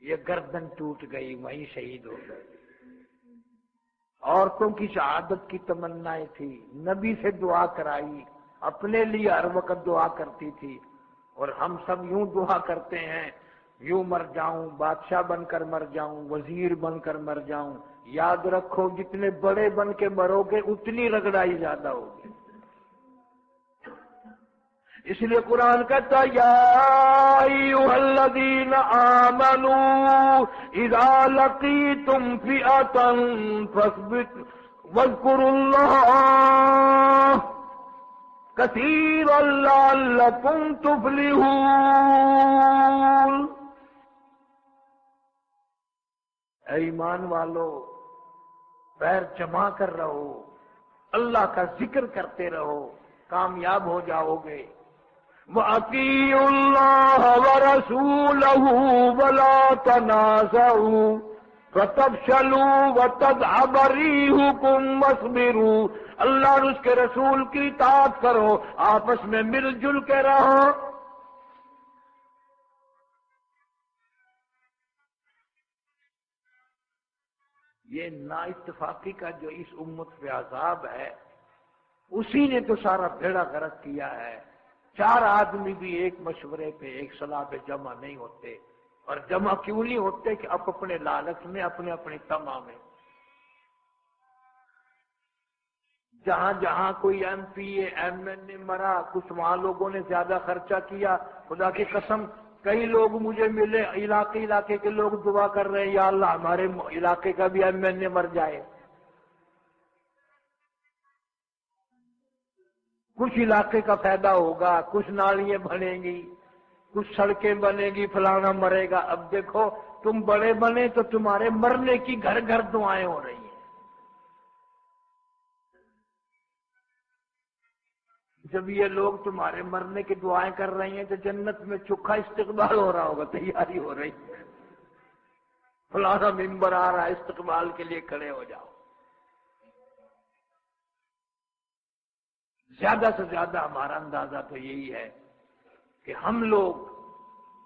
یہ گردن ٹوٹ گئی، وہیں شہید ہو گئے۔ عورتوں کی شہادت کی تمنائیں تھی، نبی سے دعا کرائی، اپنے لیے ہر وقت دعا کرتی تھی، اور ہم سب یوں دعا کرتے ہیں، یوں مر جاؤں، بادشاہ بن کر مر جاؤں، وزیر بن کر مر جاؤں۔ یاد رکھو جتنے بڑے بن کے مرو گے اتنی رگڑائی زیادہ ہوگی۔ اس لیے قرآن کہتا یا ایھا الذین آمنوا اذا لقیتم فئۃ واذکروا اللہ کثیرا لعلکم تفلحون۔ اے ایمان والو، پیر جما کر رہو، اللہ کا ذکر کرتے رہو، کامیاب ہو جاؤ گے۔ وَأَطِيعُوا اللَّهَ وَرَسُولَهُ وَلَا تَنَازَعُوا فَتَفْشَلُوا وَتَذْهَبَ رِيحُكُمْ وَاصْبِرُوا۔ اللہ اور اس کے رسول کی اطاعت کرو، آپس میں مل جل کے رہو۔ یہ نا اتفاقی کا جو اس امت پہ عذاب ہے، اسی نے تو سارا بیڑا غرق کیا ہے۔ چار آدمی بھی ایک مشورے پہ، ایک صلاح پہ جمع نہیں ہوتے، اور جمع کیوں نہیں ہوتے کہ اپنے لالچ میں، اپنی طمع میں۔ جہاں جہاں کوئی M P A M N A مرا، کچھ وہاں لوگوں نے زیادہ خرچہ کیا، خدا کی قسم کئی لوگ مجھے ملے، علاقے کے لوگ دعا کر رہے ہیں یا اللہ ہمارے علاقے کا بھی ایم این اے مر جائے۔ کچھ علاقے کا فائدہ ہوگا، کچھ نالیاں بنیں گی، کچھ سڑکیں بنے گی، فلانا مرے گا۔ اب دیکھو تم بڑے بنے تو تمہارے مرنے کی گھر گھر دعائیں ہو رہی ہیں۔ جب یہ لوگ تمہارے مرنے کی دعائیں کر رہی ہیں تو جنت میں چوکھا استقبال ہو رہا ہوگا، تیاری ہو رہی ہے، فلانا ممبر آ رہا ہے، استقبال کے لیے کھڑے ہو جاؤ۔ زیادہ سے زیادہ ہمارا اندازہ تو یہی ہے کہ ہم لوگ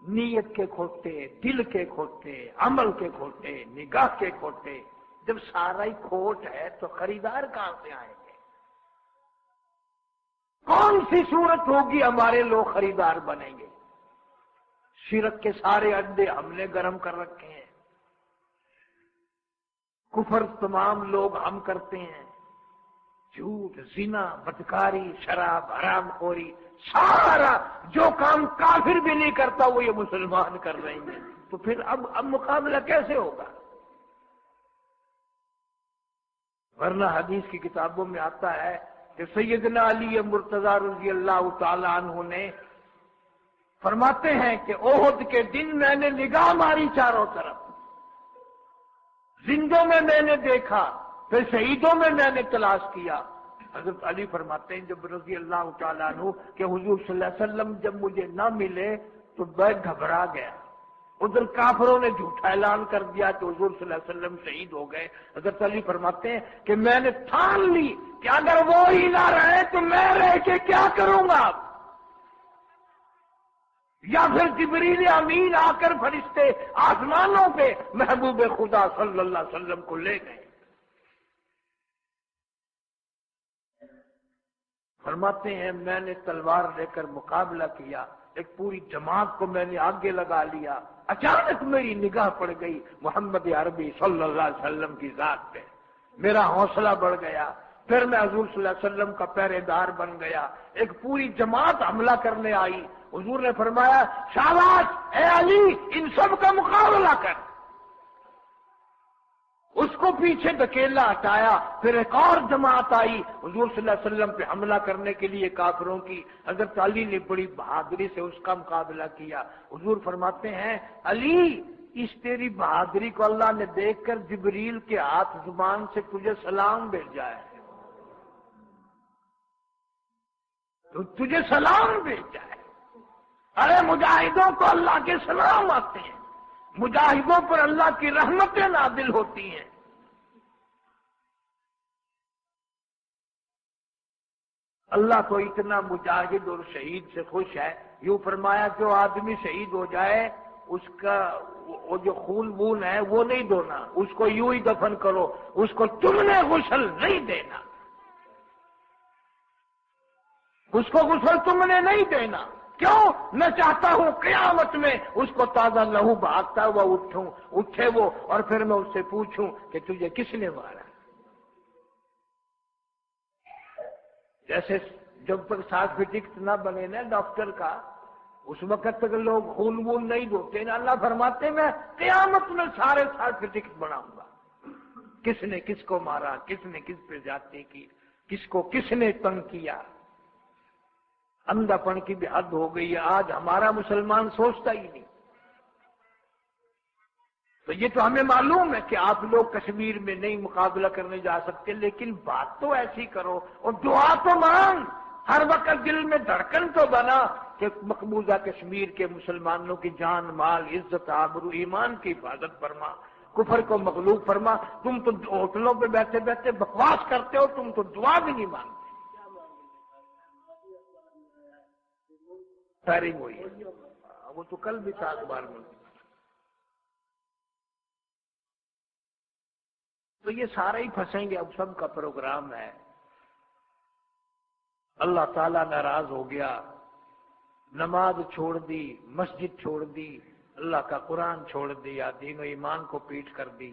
نیت کے کھوٹے، دل کے کھوٹے، عمل کے کھوٹے، نگاہ کے کھوٹے۔ جب سارا ہی کھوٹ ہے تو خریدار کہاں سے آئیں گے؟ کون سی صورت ہوگی ہمارے لوگ خریدار بنیں گے؟ شرک کے سارے اڈے ہم نے گرم کر رکھے ہیں، کفر تمام لوگ ہم کرتے ہیں، جھوٹ، زنا، بدکاری، شراب، حرام خوری، سارا جو کام کافر بھی نہیں کرتا وہ یہ مسلمان کر رہے ہیں۔ تو پھر اب مقابلہ کیسے ہوگا؟ ورنہ حدیث کی کتابوں میں آتا ہے کہ سیدنا علی مرتضی رضی اللہ تعالی عنہ نے فرماتے ہیں کہ احد کے دن میں نے نگاہ ماری چاروں طرف، زندوں میں میں نے دیکھا، پھر شہیدوں میں میں نے تلاش کیا۔ حضرت علی فرماتے ہیں جب رضی اللہ تعالیٰ عنہ کہ حضور صلی اللہ علیہ وسلم جب مجھے نہ ملے تو میں گھبرا گیا۔ ادھر کافروں نے جھوٹا اعلان کر دیا کہ حضور صلی اللہ علیہ وسلم شہید ہو گئے۔ حضرت علی فرماتے ہیں کہ میں نے ٹھان لی کہ اگر وہ ہی نہ رہے تو میں رہ کے کیا کروں گا، یا پھر جبریل امین آ کر فرشتے آسمانوں پہ محبوب خدا صلی اللہ علیہ وسلم کو لے گئے۔ فرماتے ہیں میں نے تلوار لے کر مقابلہ کیا، ایک پوری جماعت کو میں نے آگے لگا لیا، اچانک میری نگاہ پڑ گئی محمد عربی صلی اللہ علیہ وسلم کی ذات پہ، میرا حوصلہ بڑھ گیا، پھر میں حضور صلی اللہ علیہ وسلم کا پہرے دار بن گیا۔ ایک پوری جماعت حملہ کرنے آئی، حضور نے فرمایا شاباش اے علی ان سب کا مقابلہ کر، اس کو پیچھے دھکیلا ہٹایا، پھر ایک اور جماعت آئی حضور صلی اللہ علیہ وسلم پہ حملہ کرنے کے لیے کافروں کی، حضرت علی نے بڑی بہادری سے اس کا مقابلہ کیا۔ حضور فرماتے ہیں علی اس تیری بہادری کو اللہ نے دیکھ کر جبریل کے ہاتھ زبان سے تجھے سلام بھیجا ہے، تو تجھے سلام بھیجا ہے۔ ارے مجاہدوں کو اللہ کے سلام آتے ہیں، مجاہدوں پر اللہ کی رحمتیں نازل ہوتی ہیں۔ اللہ تو اتنا مجاہد اور شہید سے خوش ہے، یوں فرمایا جو آدمی شہید ہو جائے اس کا وہ جو خون وون ہے وہ نہیں دھونا، اس کو یوں ہی دفن کرو، اس کو تم نے غسل نہیں دینا، اس کو غسل تم نے نہیں دینا۔ کیوں؟ میں چاہتا ہوں قیامت میں اس کو تازہ لہو بہاتا ہوا اٹھے وہ، اور پھر میں اس سے پوچھوں کہ تجھے کس نے مارا۔ جیسے جب تک سرٹیفکیٹ نہ بنے نا ڈاکٹر کا، اس وقت تک لوگ خون وون نہیں دھوتے نا، اللہ فرماتے ہیں میں قیامت میں سارے سرٹیفکیٹ بناؤں گا، کس نے کس کو مارا، کس نے کس پہ زیادتی کی، کس کو کس نے تنگ کیا۔ اندھا پن کی بھی حد ہو گئی ہے، آج ہمارا مسلمان سوچتا ہی نہیں۔ تو یہ تو ہمیں معلوم ہے کہ آپ لوگ کشمیر میں نہیں مقابلہ کرنے جا سکتے، لیکن بات تو ایسی کرو اور دعا تو مانگ، ہر وقت دل میں دھڑکن تو بنا کہ مقبوضہ کشمیر کے مسلمانوں کی جان مال عزت آبرو ایمان کی حفاظت فرما، کفر کو مغلوب فرما۔ تم تو ہوٹلوں پہ بیٹھے بیٹھے بکواس کرتے ہو، تم تو دعا بھی نہیں مانگتے۔ فائرنگ ہوئی ہے، وہ تو کل بھی تھا اخبار میں۔ تو یہ سارے ہی پھنسیں گے، اب سب کا پروگرام ہے۔ اللہ تعالیٰ ناراض ہو گیا، نماز چھوڑ دی، مسجد چھوڑ دی، اللہ کا قرآن چھوڑ دیا، دین و ایمان کو پیٹ کر دی۔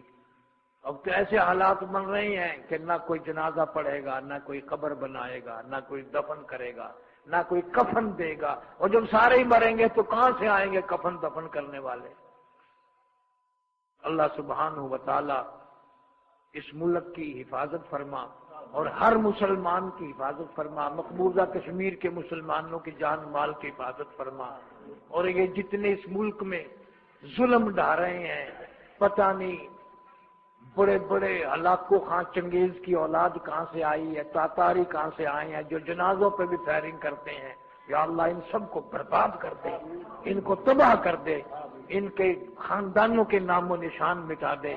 اب تو ایسے حالات بن رہے ہیں کہ نہ کوئی جنازہ پڑھے گا، نہ کوئی قبر بنائے گا، نہ کوئی دفن کرے گا، نہ کوئی کفن دے گا، اور جب سارے ہی مریں گے تو کہاں سے آئیں گے کفن دفن کرنے والے؟ اللہ سبحانہ و تعالی اس ملک کی حفاظت فرما اور ہر مسلمان کی حفاظت فرما، مقبوضہ کشمیر کے مسلمانوں کی جان مال کی حفاظت فرما، اور یہ جتنے اس ملک میں ظلم ڈھا رہے ہیں، پتہ نہیں بڑے بڑے ہلاکو خان چنگیز کی اولاد کہاں سے آئی ہے، تاتاری کہاں سے آئے ہیں جو جنازوں پہ بھی فائرنگ کرتے ہیں، یا اللہ ان سب کو برباد کر دے، ان کو تباہ کر دے، ان کے خاندانوں کے نام و نشان مٹا دے۔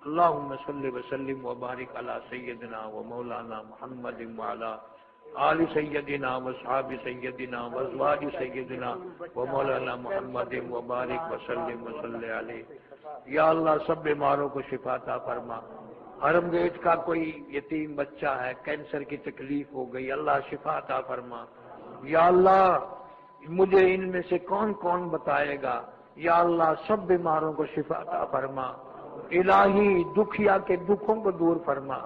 اللہم صلی وسلم وبارک علی سیدنا و مولانا محمد وعلی آل سیدنا و صحاب سیدنا و ازواج سیدنا و مولانا محمد وبارک وسلم وصلی علیہ۔ یا اللہ سب بیماروں کو شفا عطا فرما، حرم گیٹ کا کوئی یتیم بچہ ہے، کینسر کی تکلیف ہو گئی، اللہ شفا عطا فرما۔ یا اللہ مجھے ان میں سے کون کون بتائے گا، یا اللہ سب بیماروں کو شفا عطا فرما۔ الہی دکھیا کے دکھوں کو دور فرما،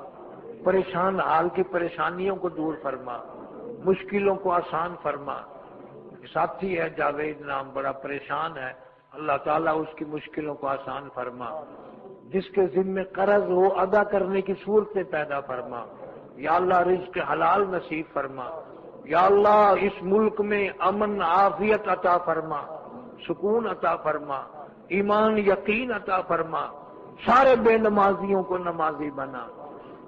پریشان حال کی پریشانیوں کو دور فرما، مشکلوں کو آسان فرما۔ ساتھی ہے جاوید نام، بڑا پریشان ہے، اللہ تعالیٰ اس کی مشکلوں کو آسان فرما، جس کے ذمے قرض ہو ادا کرنے کی صورتیں پیدا فرما۔ یا اللہ رزق حلال نصیب فرما، یا اللہ اس ملک میں امن عافیت عطا فرما، سکون عطا فرما، ایمان یقین عطا فرما، سارے بے نمازیوں کو نمازی بنا،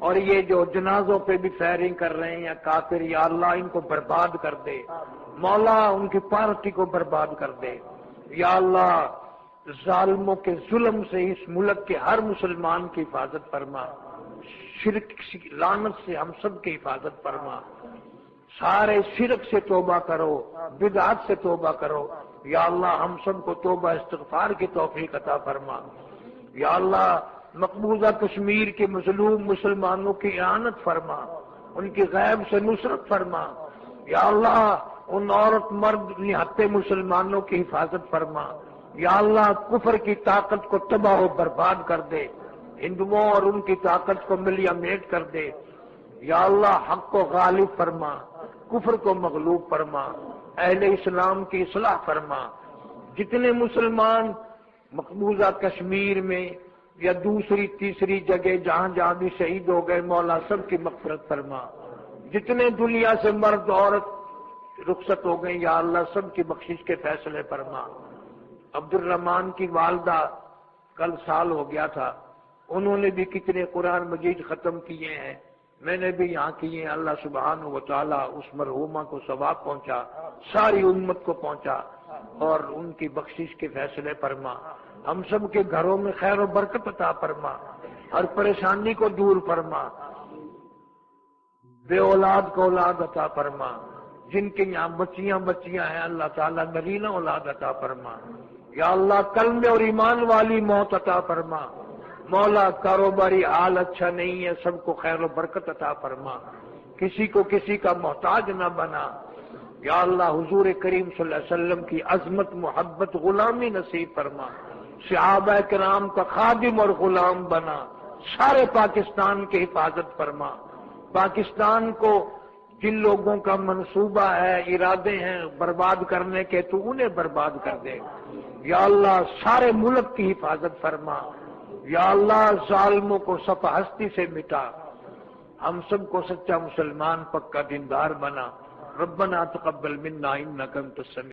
اور یہ جو جنازوں پہ بھی فائرنگ کر رہے ہیں کافر، یا اللہ ان کو برباد کر دے، مولا ان کی پارٹی کو برباد کر دے، یا اللہ ظالموں کے ظلم سے اس ملک کے ہر مسلمان کی حفاظت فرما، شرک لعنت سے ہم سب کی حفاظت فرما، سارے شرک سے توبہ کرو، بدعت سے توبہ کرو، یا اللہ ہم سب کو توبہ استغفار کی توفیق عطا فرما، یا اللہ مقبوضہ کشمیر کے مظلوم مسلمانوں کی اعانت فرما، ان کی غیب سے نصرت فرما، یا اللہ ان عورت مرد نہتے مسلمانوں کی حفاظت فرما، یا اللہ کفر کی طاقت کو تباہ و برباد کر دے، ہندوؤں اور ان کی طاقت کو ملیا میٹ کر دے، یا اللہ حق کو غالب فرما، کفر کو مغلوب فرما، اہل اسلام کی اصلاح فرما، جتنے مسلمان مقبوضہ کشمیر میں یا دوسری تیسری جگہ جہاں جہاں بھی شہید ہو گئے مولا سب کی مغفرت فرما، جتنے دنیا سے مرد عورت رخصت ہو گئے یا اللہ سب کی بخشش کے فیصلے فرما۔ عبد الرحمان کی والدہ کل سال ہو گیا تھا، انہوں نے بھی کتنے قرآن مجید ختم کیے ہیں، میں نے بھی یہاں کیے ہیں، اللہ سبحانہ و تعالی اس مرحومہ کو ثواب پہنچا، ساری امت کو پہنچا اور ان کی بخشش کے فیصلے فرما، ہم سب کے گھروں میں خیر و برکت عطا فرما، ہر پریشانی کو دور فرما، بے اولاد کو اولاد عطا فرما، جن کے یہاں بچیاں ہیں اللہ تعالیٰ نرینہ اولاد عطا فرما، یا اللہ کلمے اور ایمان والی موت عطا فرما، مولا کاروباری حال اچھا نہیں ہے، سب کو خیر و برکت عطا فرما، کسی کو کسی کا محتاج نہ بنا، یا اللہ حضور کریم صلی اللہ علیہ وسلم کی عظمت محبت غلامی نصیب فرما، صحابہ کرام کا خادم اور غلام بنا، سارے پاکستان کی حفاظت فرما، پاکستان کو جن لوگوں کا منصوبہ ہے ارادے ہیں برباد کرنے کے تو انہیں برباد کر دے، یا اللہ سارے ملک کی حفاظت فرما، یا اللہ ظالموں کو صفحہ ہستی سے مٹا، ہم سب کو سچا مسلمان پکا دیندار بنا، ربنا تقبل منا انک انت السمیع